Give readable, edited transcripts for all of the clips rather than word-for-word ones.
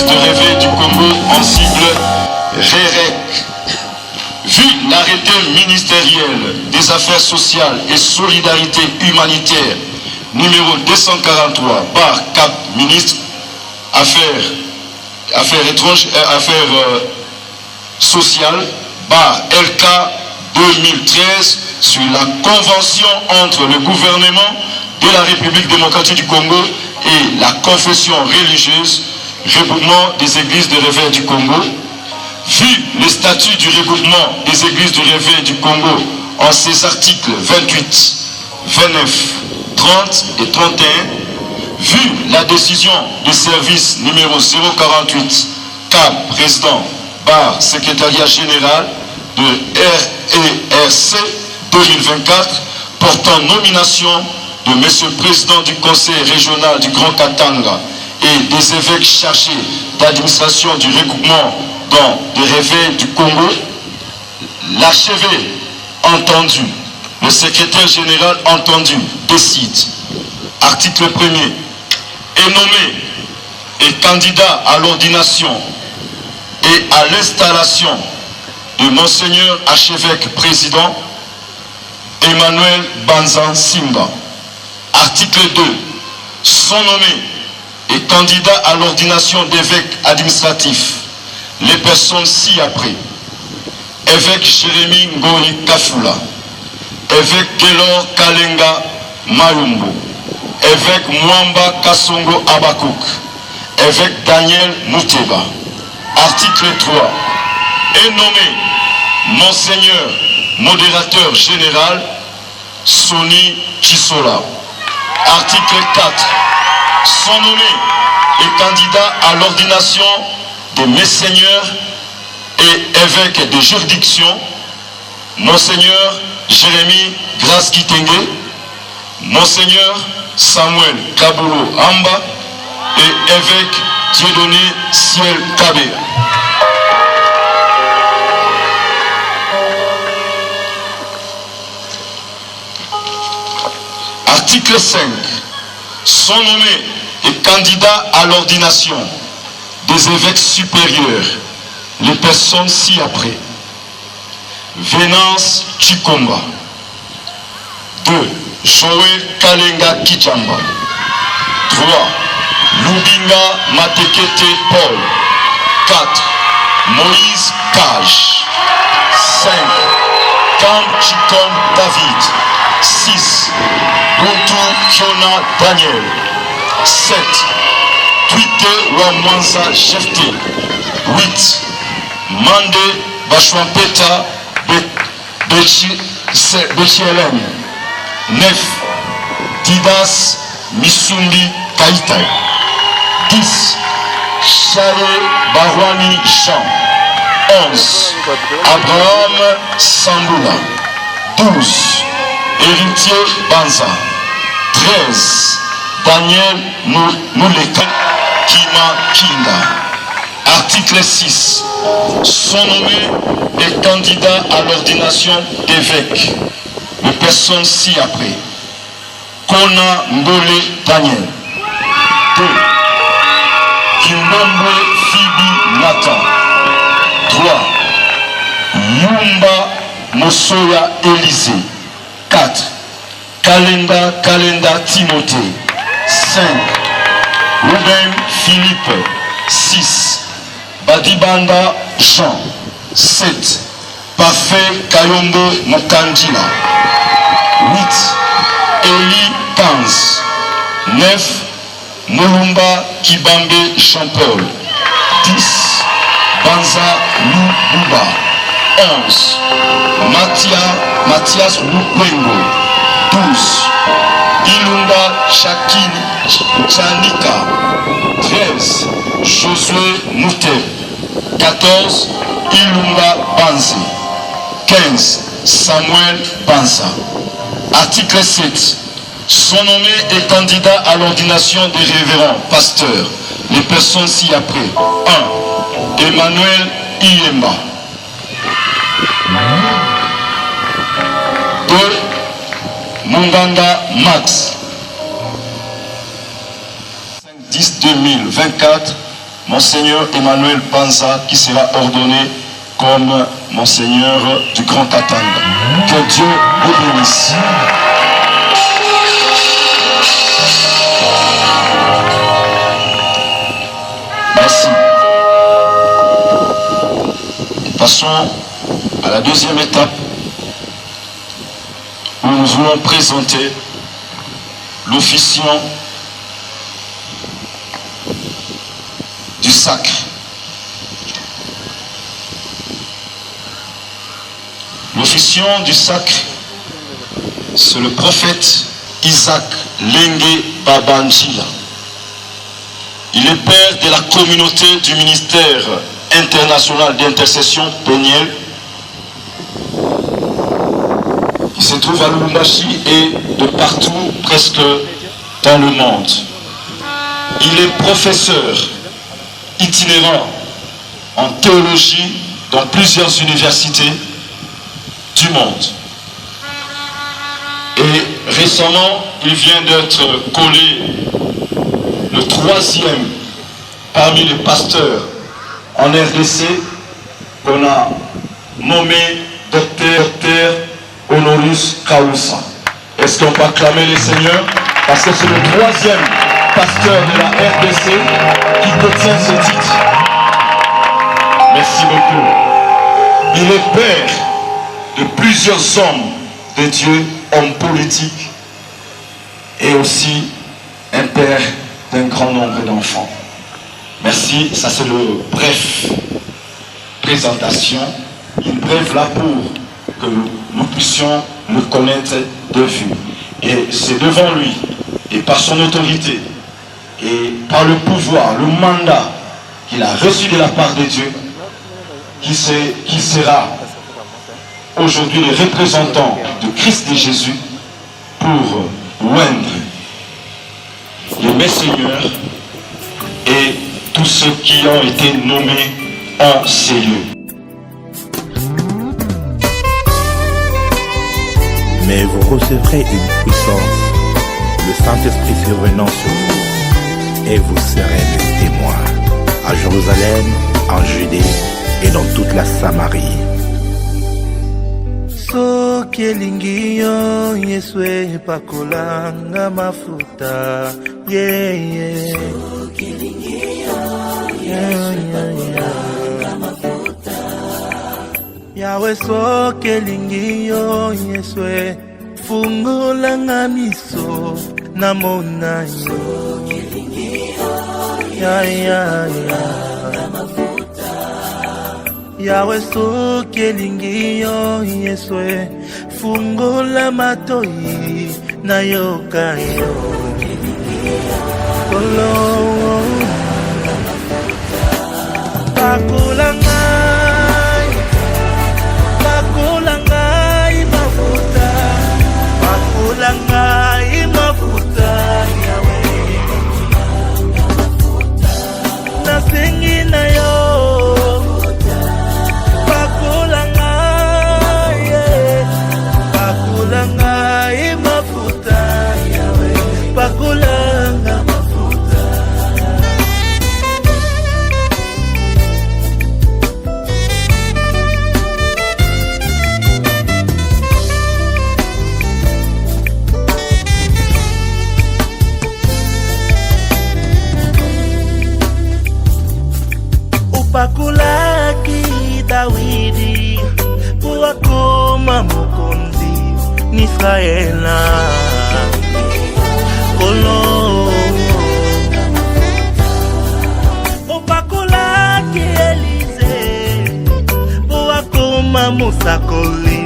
églises de réveil du Congo en sigle REREC. Vu l'arrêté ministériel des Affaires sociales et solidarité humanitaire numéro 243 par Cap Ministre Affaires étranges et Affaires sociales par LK 2013 sur la convention entre le gouvernement de la République démocratique du Congo et la confession religieuse regroupement des églises de réveil du Congo. Vu le statut du regroupement des églises de réveil du Congo en ses articles 28, 29, 30 et 31, vu la décision du service numéro 048 CAP président par secrétariat général de RERC 2024 portant nomination de monsieur le président du conseil régional du Grand Katanga et des évêques chargés d'administration du regroupement dans les réveils du Congo, l'archevêque entendu, le secrétaire général entendu, décide, article 1er, est nommé et candidat à l'ordination et à l'installation de Monseigneur archevêque président Emmanuel Banzan Simba. Article 2. Sont nommés et candidats à l'ordination d'évêques administratifs les personnes ci-après: évêque Jérémy Ngoni Kafula, évêque Kelor Kalenga Mayumbo, évêque Mwamba Kasongo Abakouk, évêque Daniel Mouteba. Article 3. Est nommé Monseigneur modérateur général Soni Chisola. Article 4. Sont nommés et candidats à l'ordination des messeigneurs et évêques de juridiction Monseigneur Jérémy Grace Kitenge, Monseigneur Samuel Kabulo Amba et évêque Dieudonné Ciel Kabé. Article 5. Sont nommés et candidats à l'ordination des évêques supérieurs les personnes ci-après: Venance Chikomba. 2. Joël Kalenga Kijamba. 3. Lubinga Matekete Paul. 4. Moïse Kaj. 5. Kam Chikom David. 6. Buntu Kiona Daniel. 7. Twite Wamwanza Jefté. 8. Mande Bachwampeta Bechielem. 9. Didas Misumbi Kaita. 10. Chaye Barwani Jean. 11. Abraham Samboula. 12. Héritier Banza. 13. Daniel Mouleka Kima Kinda. Article 6. Sont nommés et candidats à l'ordination d'évêques les personnes ci-après: Kona Mbole Daniel. 2. Kimbombe Fibi Nathan. 3. Yumba Mosoya Élysée. 4. Kalenda Timothée. 5. Ruben Philippe. 6. Badibanda Jean. 7. Parfait Kayombo Mokandila. 8. Eli Kanz. 9. Mulumba Kibambe Jean-Paul. 10. Banza Lububa. 11. Mathias Lukwengo. 12. Ilunga Chanika. 13. Josué Moutet. 14. Ilunga Banzi. 15. Samuel Banza. Article 7. Sont nommés et candidats à l'ordination des révérends pasteurs les personnes ci-après: 1. Emmanuel Iyemba. 2. Munganga Max. 5-10-2024, Monseigneur Emmanuel Panza, qui sera ordonné comme Monseigneur du Grand Katanga. Que Dieu vous bénisse. Merci. Passons à la deuxième étape où nous voulons présenter l'officiant du sacre. L'officiant du sacre, c'est le prophète Isaac Lengue Babanjila. Il est père de la communauté du ministère international d'intercession Peniel, qui se trouve à Lubumbashi et de partout presque dans le monde. Il est professeur itinérant en théologie dans plusieurs universités du monde. Et récemment, il vient d'être collé le 3e parmi les pasteurs en RDC qu'on a nommé Docteur Honoris Causa. Est-ce qu'on peut acclamer les seigneurs? Parce que c'est le 3e pasteur de la RDC qui détient ce titre. Merci beaucoup. Il est père de plusieurs hommes de Dieu, hommes politiques, et aussi un père d'un grand nombre d'enfants. Merci, ça c'est le bref présentation, une brève là pour que nous puissions le connaître de vue. Et c'est devant lui, et par son autorité, et par le pouvoir, le mandat qu'il a reçu de la part de Dieu, qui sera aujourd'hui le représentant de Christ et Jésus pour oindre les messeigneurs et tous ceux qui ont été nommés en ces lieux. Mais vous recevrez une puissance, le Saint-Esprit survenant sur vous, et vous serez mes témoins à Jérusalem, en Judée et dans toute la Samarie. Soki elingi yo Yesu epakolanga mafuta yeah. Soki elingi yo Yesu epakolanga mafuta Yawe soki elingi yo Yesu fungolanga miso namona yo Soki elingi yo Yawe soki elingi yo Yesu fungola matoi nayoka yo Kolo Pakula ngai mafuta Pakula ngai mafuta Yawe nasengi na yo Pakulaki Dawidi Puakoma mokonzi Nisraela Kolo Opakulaki Elize Puakoma musakoli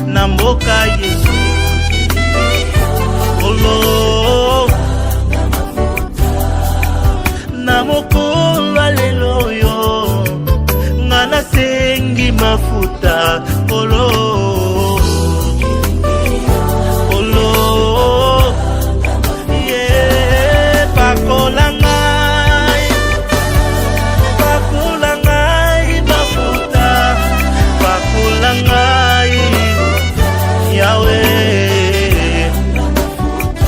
Namboka Yesu Kolo Namokolo aleluya Nasengi mafuta Kolo Kolo yeah Pakola ngai mafuta Pakola ngai Yahweh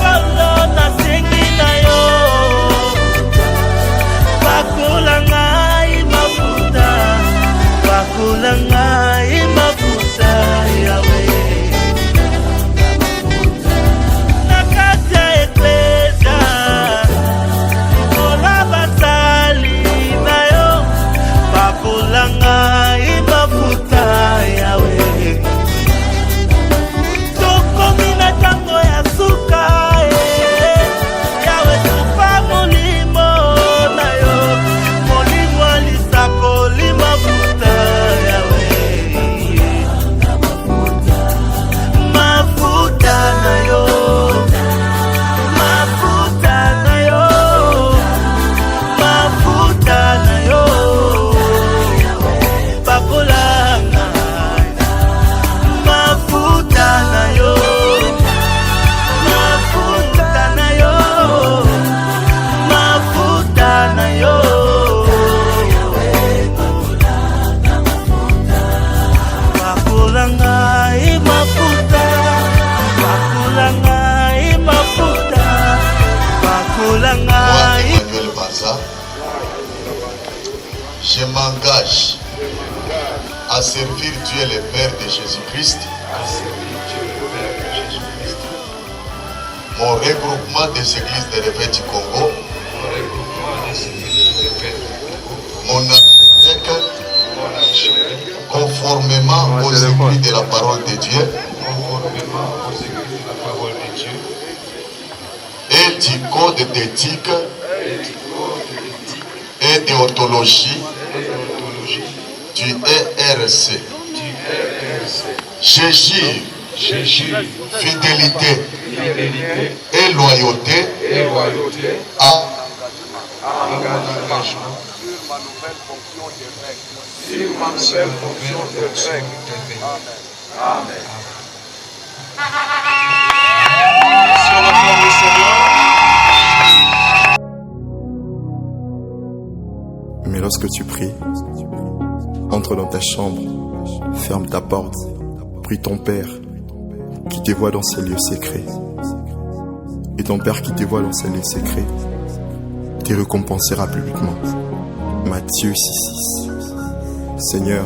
Kolo nasengi na yo Pakola ngai Je m'engage à servir Dieu le Père de Jésus-Christ, mon regroupement des églises de réveil du Congo, mon archevêque, conformément aux écrits de la parole de Dieu, et du code d'éthique et déontologie du ERC. Je jure fidélité et loyauté à mon engagement sur ma nouvelle fonction de évêque. Amen. Sur le nom du Seigneur. Mais lorsque tu pries, entre dans ta chambre, ferme ta porte, prie ton Père qui te voit dans ces lieux secrets. Et ton Père qui te voit dans ces lieux secrets te récompensera publiquement. Matthieu 6,6. Seigneur,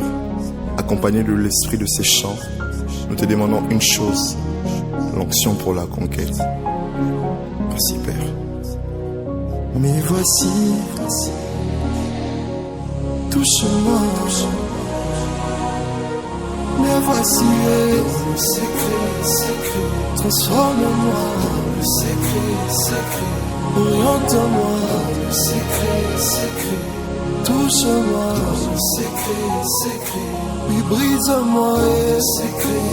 accompagné de l'esprit de ces chants, nous te demandons une chose, l'onction pour la conquête. Merci Père. Mais voici, touche-moi. Mais voici le secret, transforme-moi, le secret, oriente-moi, le secret, touche-moi, le secret, oui brise-moi, le secret.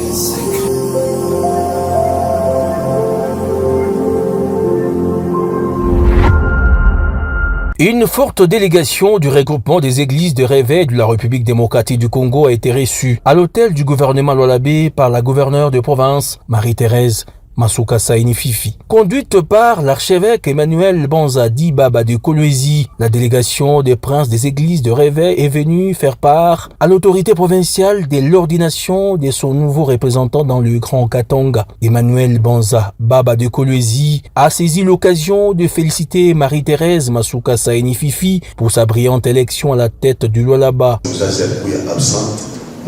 Une forte délégation du regroupement des églises de réveil de la République démocratique du Congo a été reçue à l'hôtel du gouvernement Lualaba par la gouverneure de province Marie-Thérèse Masuka Saini Fifi. Conduite par l'archevêque Emmanuel Banzadi Baba de Kolwezi, la délégation des princes des églises de réveil est venue faire part à l'autorité provinciale de l'ordination de son nouveau représentant dans le Grand Katanga. Emmanuel Banza Baba de Kolwezi a saisi l'occasion de féliciter Marie-Thérèse Masuka Saini Fifi pour sa brillante élection à la tête du Lualaba. Nous avons absente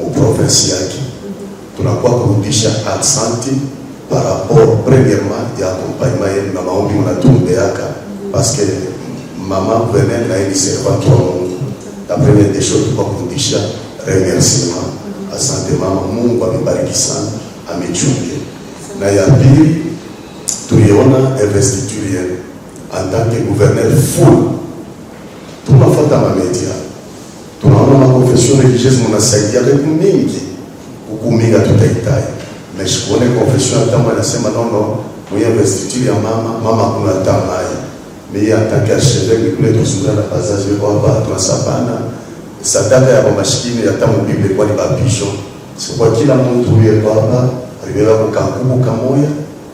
au provincial. Nous avons absente par rapport, premièrement, il y a accompagnement et maman on a tout parce que maman venait là, il s'est pas trop. La première des choses, pour qu'on dise remerciement à santé maman, mon va me barikisan à mes chouilles. Na ya pili, tu y on a investiture en tant que gouverneur full. Tout ma faute à ma média. Tu n'as pas ma confession religieuse, mon assailli avec mingi, ou minga tout est mais je connais confession à moi, je non, moi investiture à maman kuna tamai, mais en tant qu'archevêque, nous devons nous la passage de quoi pas transapana, ça date à ma machine, il y a tant de bible quoi les babichons, c'est quoi qu'il a montré quoi pas, arriver à mon campo kamoya,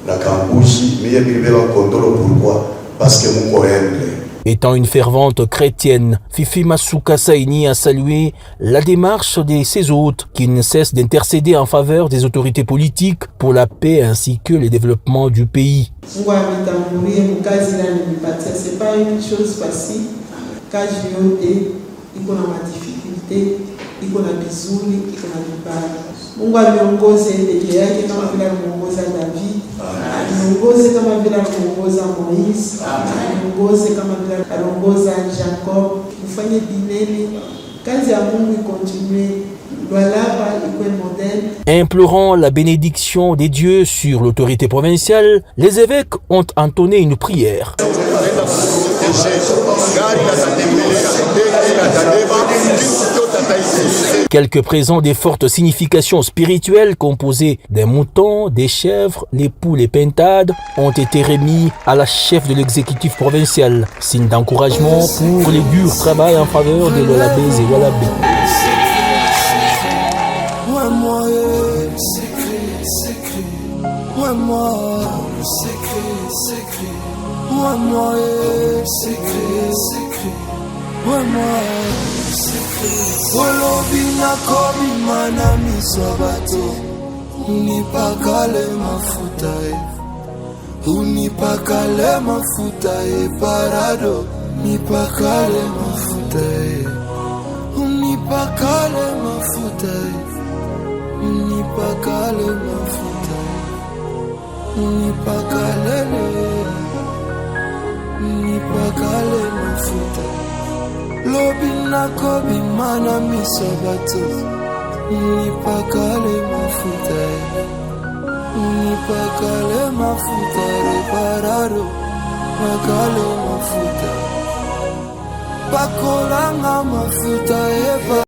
la cambushi, mais il y a bible en contrôle pourquoi, parce que mon cohen. Étant une fervente chrétienne, Fifi Masuka Saini a salué la démarche de ses hôtes qui ne cessent d'intercéder en faveur des autorités politiques pour la paix ainsi que le développement du pays. C'est pas une chose facile. Quand il y a ma difficulté, il y a bizuli, il y a du bar. Mungu aliongoza ile yake kama vile aliongoza David, aliongoza kama vile aliongoza Moïse, aliongoza kama vile aliongoza Jacob. Mfanye bineli, kazi ya Mungu ikontinue. Implorant la bénédiction des dieux sur l'autorité provinciale, les évêques ont entonné une prière. Quelques présents des fortes significations spirituelles composées des moutons, des chèvres, les poules et pintades ont été remis à la chef de l'exécutif provincial, signe d'encouragement pour les durs travail en faveur de l'Olabés et Lualaba. Olobina komi mana misobato unipakale mafuta e parado nipakale mafuta e nipakale mafuta, nipakale mafuta, nipakale mafuta. Lobi nako bimana misabato, nipakale mafuta, nipakale mafuta, reparado, nipakale mafuta. Pakolanga mafuta eba